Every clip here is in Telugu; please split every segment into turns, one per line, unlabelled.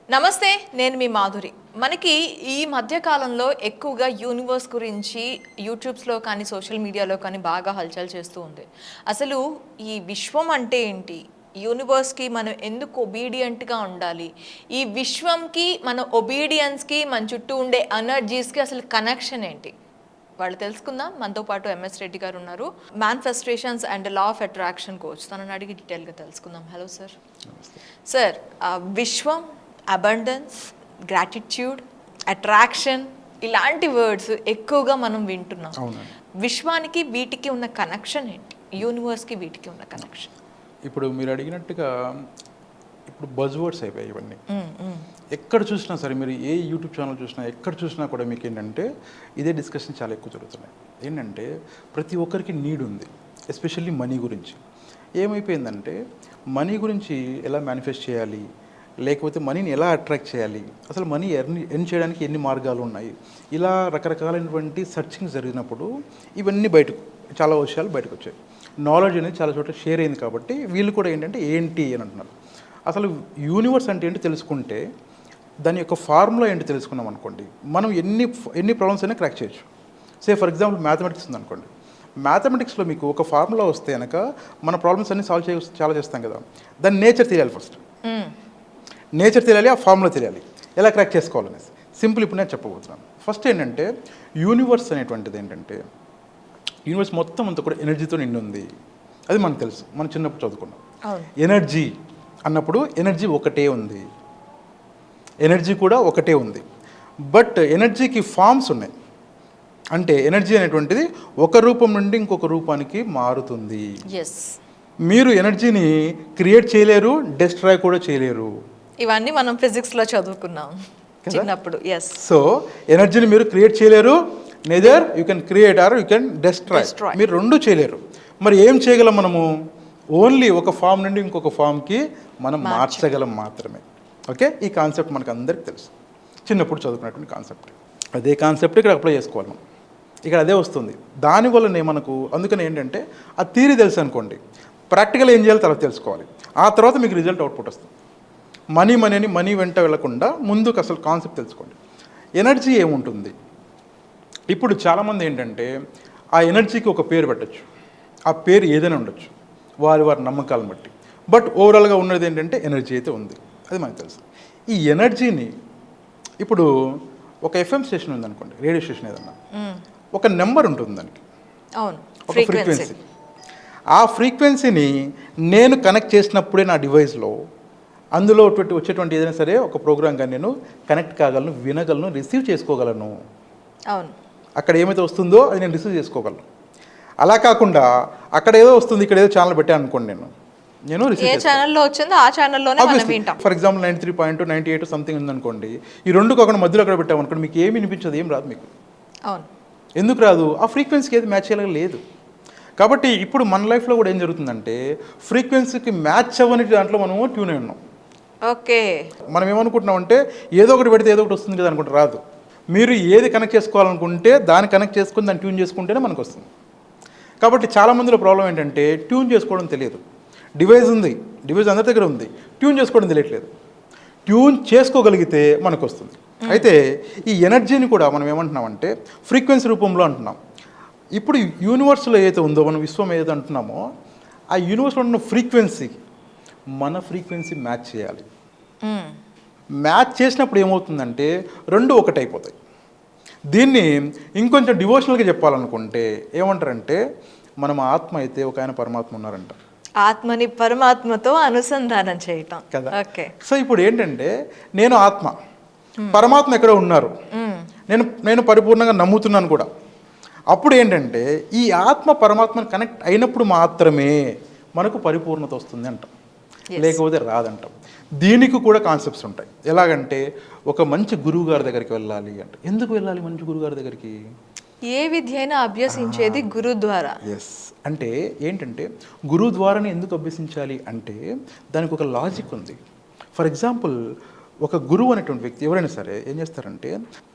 నమస్తే, నేను మీ మాధురి. మనకి ఈ మధ్యకాలంలో ఎక్కువగా యూనివర్స్ గురించి యూట్యూబ్స్లో కానీ సోషల్ మీడియాలో కానీ బాగా హల్చల్ చేస్తూ ఉంది. అసలు ఈ విశ్వం అంటే ఏంటి, యూనివర్స్కి మనం ఎందుకు ఒబీడియంట్గా ఉండాలి, ఈ విశ్వంకి మన ఒబీడియన్స్కి మన చుట్టూ ఉండే ఎనర్జీస్కి అసలు కనెక్షన్ ఏంటి, వాళ్ళు తెలుసుకుందాం. మనతో పాటు ఎంఎస్ రెడ్డి గారు ఉన్నారు, manifestations and law of attraction coach. తనని అడిగి డీటెయిల్గా తెలుసుకుందాం. Hello sir. సార్, విశ్వం, అబండెన్స్, గ్రాటిట్యూడ్, అట్రాక్షన్ ఇలాంటి వర్డ్స్ ఎక్కువగా మనం వింటున్నాం. విశ్వానికి వీటికి ఉన్న కనెక్షన్ ఏంటి, యూనివర్స్కి వీటికి ఉన్న కనెక్షన్?
ఇప్పుడు మీరు అడిగినట్టుగా ఇప్పుడు బజ్ వర్డ్స్ అయిపోయాయి ఇవన్నీ. ఎక్కడ చూసినా సరే, మీరు ఏ యూట్యూబ్ ఛానల్ చూసినా, ఎక్కడ చూసినా కూడా మీకు ఏంటంటే ఇదే డిస్కషన్ చాలా ఎక్కువ జరుగుతున్నాయి. ఏంటంటే ప్రతి ఒక్కరికి నీడ్ ఉంది, ఎస్పెషల్లీ మనీ గురించి. ఏమైపోయిందంటే మనీ గురించి ఎలా మేనిఫెస్ట్ చేయాలి, లేకపోతే మనీని ఎలా అట్రాక్ట్ చేయాలి, అసలు మనీ ఎర్న్ చేయడానికి ఎన్ని మార్గాలు ఉన్నాయి, ఇలా రకరకాలైనటువంటి సర్చింగ్ జరిగినప్పుడు ఇవన్నీ బయటకు చాలా విషయాలు బయటకు వచ్చాయి. నాలెడ్జ్ అనేది చాలా చోట్ల షేర్ అయింది. కాబట్టి వీళ్ళు కూడా ఏంటంటే ఏంటి అని అంటున్నారు. అసలు యూనివర్స్ అంటే ఏంటి తెలుసుకుంటే, దాని యొక్క ఫార్ములా ఏంటి తెలుసుకున్నాం అనుకోండి, మనం ఎన్ని ప్రాబ్లమ్స్ అయినా క్రాక్ చేయొచ్చు. ఫర్ ఎగ్జాంపుల్ మ్యాథమెటిక్స్ ఉందనుకోండి. మ్యాథమెటిక్స్లో మీకు ఒక ఫార్ములా వస్తే కనుక మన ప్రాబ్లమ్స్ అన్ని చాలా చేస్తాం కదా. దాని నేచర్ తెలియాలి ఫస్ట్. నేచర్ తెలియాలి, ఆ ఫార్ములా తెలియాలి, ఎలా క్రాక్ చేసుకోవాలనేసి. సింపుల్ ఇప్పుడు నేను చెప్పబోతున్నాను. ఫస్ట్ ఏంటంటే యూనివర్స్ అనేటువంటిది ఏంటంటే, యూనివర్స్ మొత్తం అంతా కూడా ఎనర్జీతో నిండి ఉంది. అది మనకు తెలుసు, మనం చిన్నప్పుడు చదువుకున్నాం. ఎనర్జీ అన్నప్పుడు ఎనర్జీ ఒకటే ఉంది, ఎనర్జీ కూడా ఒకటే ఉంది. బట్ ఎనర్జీకి ఫామ్స్ ఉన్నాయి. అంటే ఎనర్జీ అనేటువంటిది ఒక రూపం నుండి ఇంకొక రూపానికి మారుతుంది. మీరు ఎనర్జీని క్రియేట్ చేయలేరు, డిస్ట్రాయ్ కూడా చేయలేరు.
ఇవన్నీ మనం ఫిజిక్స్లో చదువుకున్నాం చిన్నప్పుడు.
సో ఎనర్జీని మీరు క్రియేట్ చేయలేరు, Nether you can create are you can destroy. మీరు రెండు చేయలేరు. మరి ఏం చేయగలం మనము? ఓన్లీ ఒక ఫామ్ నుండి ఇంకొక ఫామ్కి మనం మార్చగలం మాత్రమే. ఓకే, ఈ కాన్సెప్ట్ మనకు అందరికి తెలుసు, చిన్నప్పుడు చదువుకున్నటువంటి కాన్సెప్ట్. అదే కాన్సెప్ట్ ఇక్కడ అప్లై చేసుకోవాలి మనం. ఇక్కడ అదే వస్తుంది. దానివల్లనే మనకు అందుకని ఏంటంటే ఆ థియరీ తెలుసు అనుకోండి, ప్రాక్టికల్ ఏం చేయాలో తర్వాత తెలుసుకోవాలి. ఆ తర్వాత మీకు రిజల్ట్ అవుట్పుట్ వస్తుంది. మనీ వెంట వెళ్లకుండా ముందుకు అసలు కాన్సెప్ట్ తెలుసుకోండి. ఎనర్జీ ఏముంటుంది? ఇప్పుడు చాలామంది ఏంటంటే ఆ ఎనర్జీకి ఒక పేరు పెట్టచ్చు, ఆ పేరు ఏదైనా ఉండొచ్చు వారి నమ్మకాలను బట్టి. బట్ ఓవరాల్గా ఉన్నది ఏంటంటే ఎనర్జీ అయితే ఉంది, అది మనకు తెలుసు. ఈ ఎనర్జీని ఇప్పుడు ఒక ఎఫ్ఎం స్టేషన్ ఉందనుకోండి, రేడియో స్టేషన్ ఏదన్నా, ఒక నెంబర్ ఉంటుంది దానికి, ఒక ఫ్రీక్వెన్సీ. ఆ ఫ్రీక్వెన్సీని నేను కనెక్ట్ చేసినప్పుడే నా డివైస్లో అందులో వచ్చేటువంటి ఏదైనా సరే ఒక ప్రోగ్రామ్గా నేను కనెక్ట్ కాగలను, వినగలను, రిసీవ్ చేసుకోగలను.
అవును,
అక్కడ ఏమైతే వస్తుందో అది నేను రిసీవ్ చేసుకోగలను. అలా కాకుండా అక్కడ ఏదో వస్తుంది, ఇక్కడ ఏదో ఛానల్ పెట్టాను అనుకోండి, నేను రిసీవ్
ఛానల్లో వచ్చిందో ఆ ఛానల్లోనే మనం వింటాం.
ఫర్ ఎగ్జాంపుల్ 93.2, 98 సంథింగ్ ఉందనుకోండి, ఈ రెండు కాకుండా మధ్యలో అక్కడ పెట్టామనుకోండి, మీకు ఏమి వినిపించదు, ఏం రాదు మీకు.
అవును,
ఎందుకు రాదు? ఆ ఫ్రీక్వెన్సీకి ఏది మ్యాచ్ అయ్యేలా లేదు. కాబట్టి ఇప్పుడు మన లైఫ్లో కూడా ఏం జరుగుతుందంటే ఫ్రీక్వెన్సీకి మ్యాచ్ అవ్వని దాంట్లో మనము ట్యూన్ అయి ఉన్నాం.
ఓకే, మనం
ఏమనుకుంటున్నాం అంటే ఏదో ఒకటి పెడితే ఏదో ఒకటి వస్తుంది కదా అనుకుంటే రాదు. మీరు ఏది కనెక్ట్ చేసుకోవాలనుకుంటే దాన్ని కనెక్ట్ చేసుకుని దాన్ని ట్యూన్ చేసుకుంటేనే మనకు వస్తుంది. కాబట్టి చాలామందిలో ప్రాబ్లం ఏంటంటే ట్యూన్ చేసుకోవడం తెలియదు. డివైస్ ఉంది, డివైస్ అందరి దగ్గర ఉంది, ట్యూన్ చేసుకోవడం తెలియట్లేదు. ట్యూన్ చేసుకోగలిగితే మనకు వస్తుంది. అయితే ఈ ఎనర్జీని కూడా మనం ఏమంటున్నామంటే ఫ్రీక్వెన్సీ రూపంలో అంటున్నాం. ఇప్పుడు యూనివర్స్లో ఏదైతే ఉందో, మనం విశ్వం ఏదైతే అంటున్నామో, ఆ యూనివర్స్లో ఉన్న ఫ్రీక్వెన్సీ మన ఫ్రీక్వెన్సీ మ్యాచ్ చేయాలి. మ్యాచ్ చేసినప్పుడు ఏమవుతుందంటే రెండు ఒకటైపోతాయి. దీన్ని ఇంకొంచెం డివోషనల్గా చెప్పాలనుకుంటే ఏమంటారంటే, మనం ఆత్మ అయితే ఒక ఆయన పరమాత్మ ఉన్నారంట.
ఆత్మని పరమాత్మతో అనుసంధానం చేయటం
కదా. సో ఇప్పుడు ఏంటంటే నేను ఆత్మ, పరమాత్మ ఎక్కడ ఉన్నారు, నేను పరిపూర్ణంగా నమ్ముతున్నాను కూడా. అప్పుడు ఏంటంటే ఈ ఆత్మ పరమాత్మని కనెక్ట్ అయినప్పుడు మాత్రమే మనకు పరిపూర్ణత వస్తుంది అంటాం, లేకపోతే రాదంటాం. దీనికి కూడా కాన్సెప్ట్స్ ఉంటాయి. ఎలాగంటే ఒక మంచి గురువు గారి దగ్గరికి వెళ్ళాలి అంటే, ఎందుకు వెళ్ళాలి మంచి గురువు గారి దగ్గరికి?
ఏ విద్య అయినా అభ్యసించేది గురువు ద్వారా.
అంటే ఏంటంటే గురువు ద్వారానే ఎందుకు అభ్యసించాలి అంటే దానికి ఒక లాజిక్ ఉంది. ఫర్ ఎగ్జాంపుల్ ఒక గురువు అనేటువంటి వ్యక్తి ఎవరైనా సరే ఏం చేస్తారంటే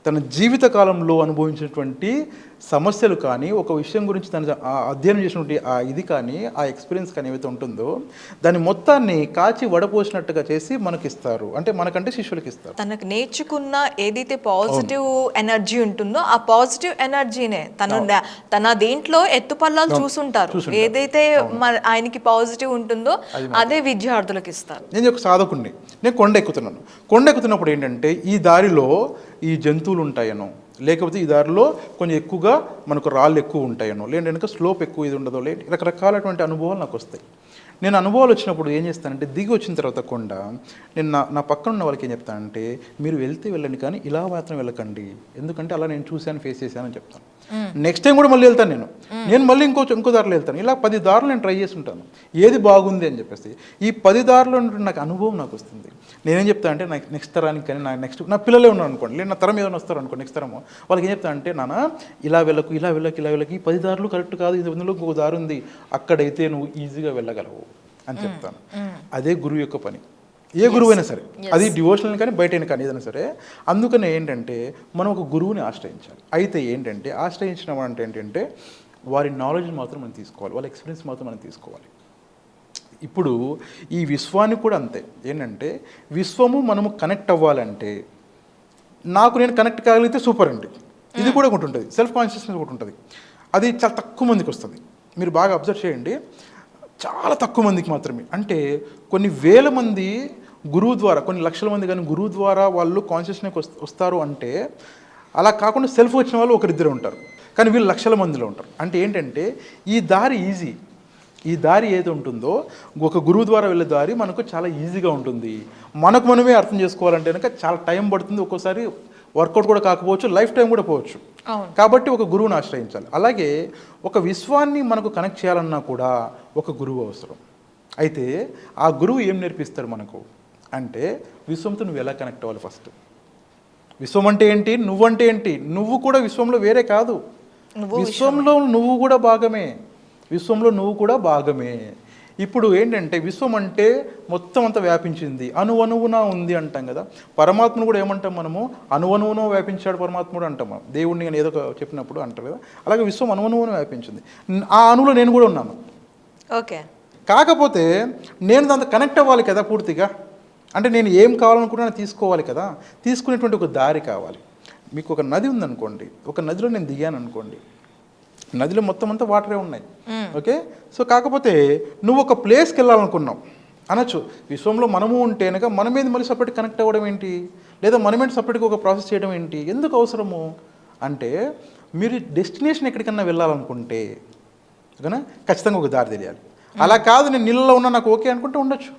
తన జీవిత కాలంలో అనుభవించినటువంటి సమస్యలు కానీ ఒక విషయం గురించి తన అధ్యయనం చేసినటువంటి ఆ ఇది కానీ ఆ ఎక్స్పీరియన్స్ కానీ ఏవైతే ఉంటుందో దాని మొత్తాన్ని కాచి వడపోసినట్టుగా చేసి మనకి ఇస్తారు, అంటే మనకంటే శిష్యులకి ఇస్తారు.
తనకు నేర్చుకున్న ఏదైతే పాజిటివ్ ఎనర్జీ ఉంటుందో ఆ పాజిటివ్ ఎనర్జీనే తన దేంట్లో ఎత్తుపల్లాలు చూసుంటారు. ఏదైతే ఆయనకి పాజిటివ్ ఉంటుందో అదే విద్యార్థులకు ఇస్తారు.
నేను ఒక సాధకుడిని, నేను కొండ ఎక్కుతున్నప్పుడు ఏంటంటే ఈ దారిలో ఈ జంతువులు ఉంటాయనో, లేకపోతే ఈ దారిలో కొంచెం ఎక్కువగా మనకు రాళ్ళు ఎక్కువ ఉంటాయనో, లేదంటే స్లోప్ ఎక్కువ ఇది ఉండదో, రకరకాలటువంటి అనుభవాలు నాకు వస్తాయి. నేను అనుభవాలు వచ్చినప్పుడు ఏం చేస్తానంటే దిగి వచ్చిన తర్వాత కొండ నేను నా పక్కన ఉన్న వాళ్ళకి ఏం చెప్తానంటే మీరు వెళ్తే వెళ్ళండి కానీ ఇలా మాత్రం వెళ్ళకండి, ఎందుకంటే అలా నేను చూశాను, ఫేస్ చేశానని చెప్తాను. నెక్స్ట్ టైం కూడా మళ్ళీ వెళ్తాను, నేను మళ్ళీ ఇంకో దారిలో వెళ్తాను. ఇలా 10 దారులు నేను ట్రై చేసి ఉంటాను, ఏది బాగుంది అని చెప్పేసి. ఈ 10 దారులు నాకు అనుభవం నాకు వస్తుంది. నేనేం చెప్తాను అంటే నాకు నెక్స్ట్ తరానికి కానీ నా పిల్లలే ఉన్నారు అనుకోండి, లేదు నా తరం ఏదైనా వస్తారు అనుకోండి, నెక్స్ట్ తరము వాళ్ళకి ఏం చెప్తాను అంటే నాన్న ఇలా వెళ్ళకు, ఇలా వెళ్ళకు, ఈ 10 దారులు కరెక్ట్ కాదు, ఇందులో ఇంకొక దారి ఉంది, అక్కడైతే నువ్వు ఈజీగా వెళ్ళగలవు అని చెప్తాను. అదే గురువు యొక్క పని, ఏ గురువు అయినా సరే, అది డివోషనల్ కానీ బయటైనా కానీ ఏదైనా సరే. అందుకనే ఏంటంటే మనం ఒక గురువుని ఆశ్రయించాలి. అయితే ఏంటంటే ఆశ్రయించడం అంటే ఏంటంటే వారి నాలెడ్జ్ మాత్రం మనం తీసుకోవాలి, వాళ్ళ ఎక్స్పీరియన్స్ మాత్రం మనం తీసుకోవాలి. ఇప్పుడు ఈ విశ్వానికి కూడా అంతే. ఏంటంటే విశ్వము మనము కనెక్ట్ అవ్వాలంటే నేను కనెక్ట్ కాగలిగితే సూపర్ అండి, ఇది కూడా ఒకటి ఉంటుంది, సెల్ఫ్ కాన్షియస్నెస్ ఒకటి ఉంటుంది. అది చాలా తక్కువ మందికి వస్తుంది. మీరు బాగా అబ్జర్వ్ చేయండి, చాలా తక్కువ మందికి మాత్రమే. అంటే కొన్ని వేల మంది గురువు ద్వారా, కొన్ని లక్షల మంది కానీ గురువు ద్వారా వాళ్ళు కాన్షియస్నెస్ వస్తారు. అంటే అలా కాకుండా సెల్ఫ్ వచ్చిన వాళ్ళు ఒకరిద్దరు ఉంటారు, కానీ వీళ్ళు లక్షల మందిలో ఉంటారు. అంటే ఏంటంటే ఈ దారి ఈజీ, ఈ దారి ఏది ఉంటుందో ఒక గురువు ద్వారా వెళ్ళే దారి మనకు చాలా ఈజీగా ఉంటుంది. మనకు మనమే అర్థం చేసుకోవాలంటే కనుక చాలా టైం పడుతుంది, ఒక్కోసారి వర్కౌట్ కూడా కాకపోవచ్చు, లైఫ్ టైం కూడా పోవచ్చు. కాబట్టి ఒక గురువుని ఆశ్రయించాలి. అలాగే ఒక విశ్వాన్ని మనకు కనెక్ట్ చేయాలన్నా కూడా ఒక గురువు అవసరం. అయితే ఆ గురువు ఏం నేర్పిస్తాడు మనకు అంటే విశ్వంతో నువ్వు ఎలా కనెక్ట్ అవ్వాలి. ఫస్ట్ విశ్వం అంటే ఏంటి, నువ్వంటే ఏంటి, నువ్వు కూడా విశ్వంలో వేరే కాదు, విశ్వంలో నువ్వు కూడా భాగమే, విశ్వంలో నువ్వు కూడా భాగమే. ఇప్పుడు ఏంటంటే విశ్వం అంటే మొత్తం అంతా వ్యాపించింది, అణువణువున ఉంది అంటాం కదా. పరమాత్మను కూడా ఏమంటాం మనము, అణువణువున వ్యాపించాడు పరమాత్ముడు అంటాం మనం, దేవుడిని నేను ఏదో చెప్పినప్పుడు అంటారు కదా. అలాగే విశ్వం అణువణువున వ్యాపించింది, ఆ అణువులో నేను కూడా ఉన్నాను.
ఓకే,
కాకపోతే నేను దాంతో కనెక్ట్ అవ్వాలి కదా పూర్తిగా. అంటే నేను ఏం కావాలనుకుంటున్నా తీసుకోవాలి కదా, తీసుకునేటువంటి ఒక దారి కావాలి. మీకు ఒక నది ఉందనుకోండి, ఒక నదిలో నేను దిగాను అనుకోండి, నదిలో మొత్తం అంతా వాటరే ఉన్నాయి. ఓకే, సో కాకపోతే నువ్వు ఒక ప్లేస్కి వెళ్ళాలనుకున్నావు అనొచ్చు. విశ్వంలో మనము ఉంటే కనుక మన మీద మళ్ళీ సపరేట్ కనెక్ట్ అవ్వడం ఏంటి, లేదా మన మీద సపరేట్గా ఒక ప్రాసెస్ చేయడం ఏంటి, ఎందుకు అవసరము అంటే మీరు డెస్టినేషన్ ఎక్కడికన్నా వెళ్ళాలనుకుంటే ఓకేనా ఖచ్చితంగా ఒక దారి తెలియాలి. అలా కాదు నేను నీళ్ళలో ఉన్నా నాకు ఓకే అనుకుంటే ఉండొచ్చు.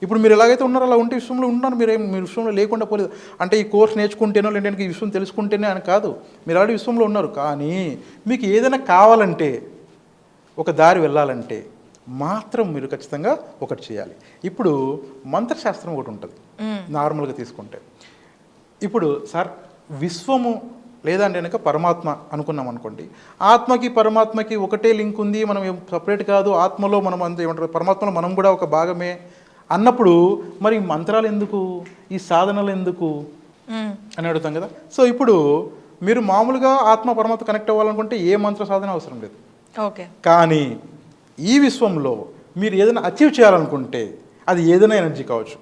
ఇప్పుడు మీరు ఎలాగైతే ఉన్నారో అలా ఉంటే విశ్వంలో ఉన్నారు, మీరు విశ్వంలో లేకుండా పోలేదు. అంటే ఈ కోర్స్ నేర్చుకుంటేనో లేదంటే ఈ విశ్వం తెలుసుకుంటేనే అని కాదు, మీరు ఆల్రెడీ విశ్వంలో ఉన్నారు. కానీ మీకు ఏదైనా కావాలంటే, ఒక దారి వెళ్ళాలంటే మాత్రం మీరు ఖచ్చితంగా ఒకటి చేయాలి. ఇప్పుడు మంత్రశాస్త్రం ఒకటి ఉంటుంది నార్మల్గా తీసుకుంటే. ఇప్పుడు సార్ విశ్వము లేదంటే కనుక పరమాత్మ అనుకున్నాం అనుకోండి, ఆత్మకి పరమాత్మకి ఒకటే లింక్ ఉంది, మనం సపరేట్ కాదు, ఆత్మలో మనం అంత ఏమంటారు పరమాత్మలో మనం కూడా ఒక భాగమే అన్నప్పుడు మరి మంత్రాలు ఎందుకు, ఈ సాధనలు ఎందుకు అని అడుగుతాం కదా. సో ఇప్పుడు మీరు మామూలుగా ఆత్మ పరమాత్మ కనెక్ట్ అవ్వాలనుకుంటే ఏ మంత్ర సాధన అవసరం లేదు.
ఓకే,
కానీ ఈ విశ్వంలో మీరు ఏదైనా అచీవ్ చేయాలనుకుంటే అది ఏదైనా ఎనర్జీ కావచ్చు,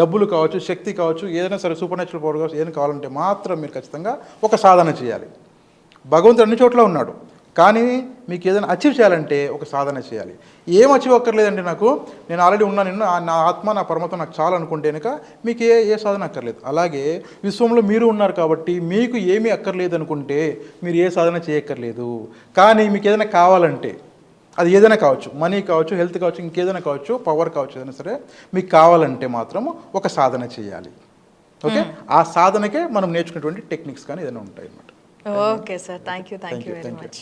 డబ్బులు కావచ్చు, శక్తి కావచ్చు, ఏదైనా సరే సూపర్ న్యాచురల్ పవర్ కావచ్చు, ఏదైనా కావాలంటే మాత్రం మీరు ఖచ్చితంగా ఒక సాధన చేయాలి. భగవంతుడు అన్ని చోట్ల ఉన్నాడు, కానీ మీకు ఏదైనా అచీవ్ చేయాలంటే ఒక సాధన చేయాలి. ఏం అచీవ్ అక్కర్లేదండి, నేను ఆల్రెడీ ఉన్నాను, నా ఆత్మ నా పరమాత్మ నాకు చాలా అనుకుంటే కనుక మీకు ఏ సాధన అక్కర్లేదు. అలాగే విశ్వంలో మీరు ఉన్నారు కాబట్టి మీకు ఏమీ అక్కర్లేదు అనుకుంటే మీరు ఏ సాధన చేయక్కర్లేదు. కానీ మీకు ఏదైనా కావాలంటే అది ఏదైనా కావచ్చు, మనీ కావచ్చు, హెల్త్ కావచ్చు, ఇంకేదైనా కావచ్చు, పవర్ కావచ్చు, ఏదైనా సరే మీకు కావాలంటే మాత్రం ఒక సాధన చేయాలి. ఓకే, ఆ సాధనకే మనం నేర్చుకునేటువంటి టెక్నిక్స్ కానీ ఏదైనా ఉంటాయి అన్నమాట.
Okay sir, thank you very much.